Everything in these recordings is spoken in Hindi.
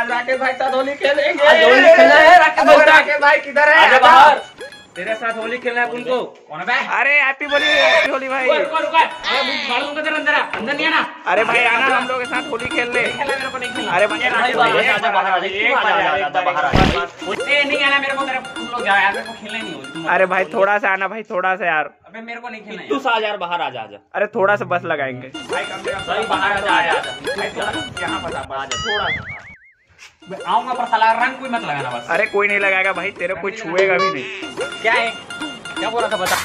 आज राकेश भाई साथ होली खेलेंगे। आज होली खेलना है राकेश भाई किधर है? आजा बाहर, तेरे साथ होली खेलना है उनको। कौन है? अरे हैप्पी होली भाई। अंदर नहीं आना। अरे भाई आना हम लोग के साथ होली खेल ले। अरे भाई आजा बाहर, नहीं आना मेरे को, तुम लोग जाओ यार, मेरे को खेलना नहीं हो। अरे भाई थोड़ा सा आना भाई, थोड़ा सा यार। अबे मेरे को नहीं खेलना है। तू सा यार बाहर आजा आजा। अरे थोड़ा सा बस लगाएंगे। भाई कम से कम भाई बाहर आजा यहाँ बता थोड़ा सा आऊंगा, पर साला रंग कोई मत लगाना बस। अरे कोई नहीं लगाएगा भाई, तेरे कोई छुएगा भी नहीं। क्या है, क्या बोल रहा था बता।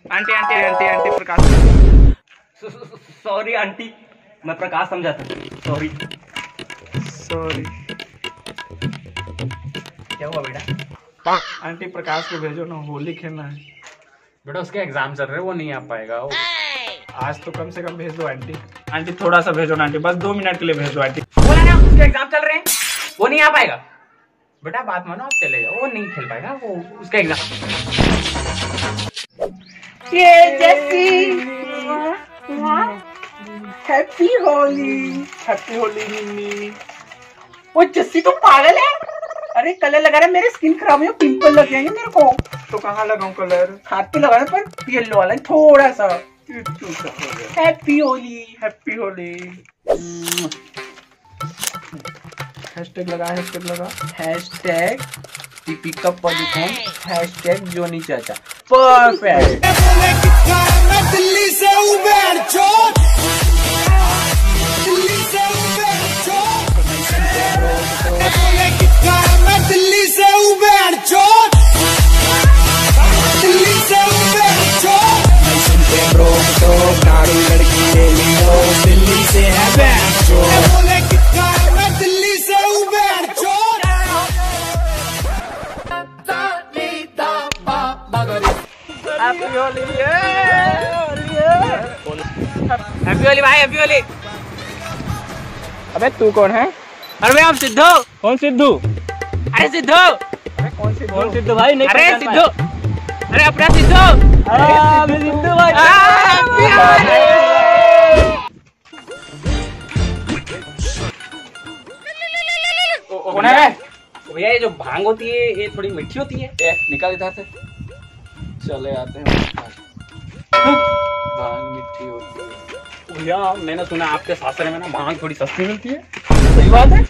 आंटी आंटी आंटी आंटी प्रकाश। सॉरी आंटी, मैं प्रकाश समझा था। Sorry sorry. क्या हुआ बेटा? आंटी प्रकाश को भेजो ना, होली खेलना है। बेटा उसके एग्जाम चल रहे हैं, वो नहीं आ पाएगा। आज तो कम से कम भेज दो आंटी। आंटी थोड़ा सा भेजो ना आंटी, बस 2 मिनट के लिए भेज दो आंटी। बोला ना उसके एग्जाम चल रहे हैं, वो नहीं आ पाएगा। बेटा बात मानो, आप चले जाओ, वो नहीं खेल पाएगा, वो उसका एग्जाम। ये जैसी हैप्पी होली। हैप्पी होली मिन्नी। वो जस्सी तो पागल है। अरे कलर लगा रहा है, मेरी स्किन खराब है, पिंपल लग जाएंगे मेरे को। तो कहाँ लगाऊं कलर? हाथ पे लगाना, पर येलो वाला थोड़ा सा। Happy Holi. Happy Holi. Hashtag लगा, हैशटैग लगा। हैशटैग दीपिका पादुकोण, हैशटैग जोनी चाचा। परफेक्ट। दिल्ली से उबेर चोर, दिल्ली से उबेर चोर, मैं दिल्ली से उबेर चोर, दिल्ली से उबेर चोर। नारू लड़की ले लियो, दिल्ली से है बैर चोर, बोले कितना मैं दिल्ली से उबेर चोर। हैप्पी होली। हैप्पी होली भाई, हैप्पी होली। अबे तू कौन है? अरे भाई हम सिद्धू। कौन सिद्धू? अरे सिद्धू, कौन सिद्धू भाई? नहीं अरे सिद्धू, अरे अपना सिद्धू। सिद्धू भाई। कौन है? भैया ये जो भांग होती है ये थोड़ी मीठी होती है। निकल इधर से, चले आते हैं। भांग मीठी होती है। भैया मैंने सुना आपके सासरे में ना भांग थोड़ी सस्ती मिलती है। सही बात है?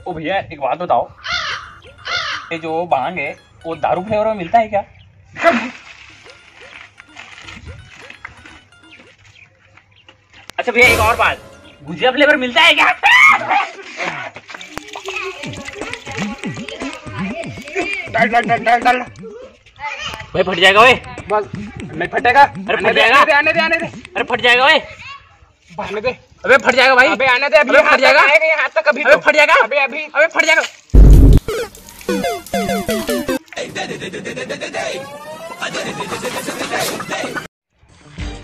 ओ भैया एक बात बताओ, ये जो भांग है वो दारू फ्लेवर में मिलता है क्या? अच्छा भैया एक और बात, गुजिया फ्लेवर मिलता है क्या? डाल। भाई फट जाएगा ओए। बस नहीं फटेगा। अरे फट जाएगा। आने दे। अरे फट जाएगा ओए। आने दे। अबे फट जाएगा भाई। अबे आने दे, अभी अबे फट जाएगा। यहाँ तक अभी। अबे फट जाएगा। अबे फट जाएगा।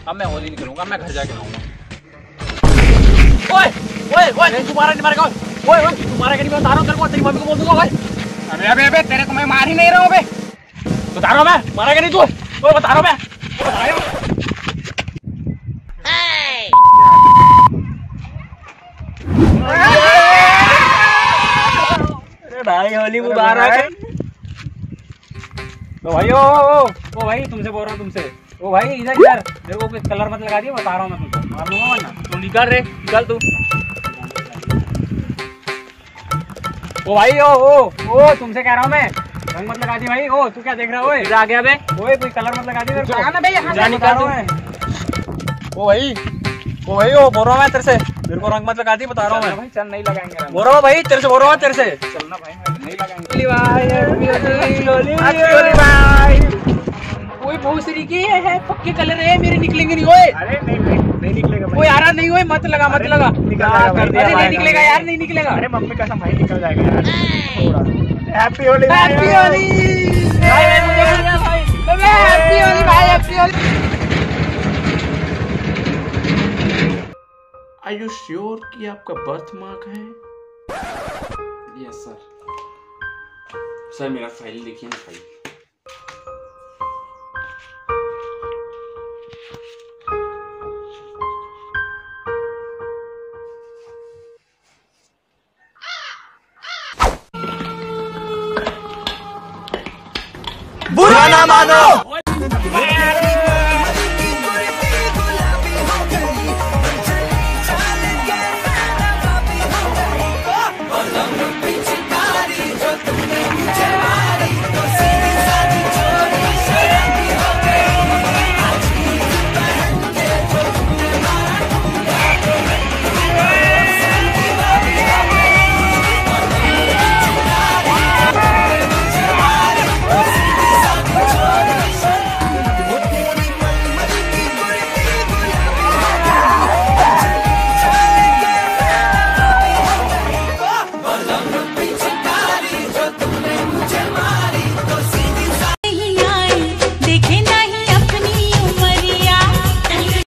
अब मैं होली नहीं खेलूंगा, मैं घर जाके आऊंगा। ओए ओए ओए तुम्हारा नहीं मारेगा। ओए ओए तुम्हारा नहीं बता रहा हूं, तेरे को तेरी मम्मी को बोल दूंगा भाई। अबे तेरे को मैं मार ही नहीं रहा हूँ बे। बता रहा हूं मैं, मारेगा नहीं तू। ओए बता रहा हूं मैं, बता रहा हूं। अरे भाई होली मुबारक। तो भाई ओ भाई तुमसे बोल रहा हूँ तुमसे। ओ भाई इधर मेरे को कलर मत लगा दिया, बता रहा हूँ मैं तुमको, मार दूंगा वरना। तू निकल तू। ओ भाई ओ तुमसे कह रहा हूँ मैं, रंग मत लगा दी भाई। ओ तू क्या देख रहा है? आ गया बे। ओए कोई कलर मत लगा दी मेरे को। जाना बे यहाँ। जा निकल तू। ओ भाई ओ बोल रहा हूँ मैं तेरे से, मेरे को रंग मत लगा दी, बता रहा हूँ मैं भाई चल नहीं लगाएंगे। बोल रहा हूँ भाई तेरे से, बोल रहा हूँ तेरे से। चलना भाई, नहीं लगाएंगे। भाई कोई भूसरी की है, पक्के कलर है मेरे, निकलेंगे नहीं। ओए अरे नहीं निकलेगा भाई। ओए यार नहीं, ओए मत लगा। निकल जाएगा भाई। अरे नहीं निकलेगा यार, नहीं निकलेगा। अरे मम्मी कसम भाई निकल जाएगा यार थोड़ा। हैप्पी होली। हैप्पी होली भाई, हैप्पी होली भाई, happy Holi. Are you sure कि आपका बर्थ मार्क है? Yes sir. सर मेरा फाइल देखिए ना, फाइल। बुरा ना मानो।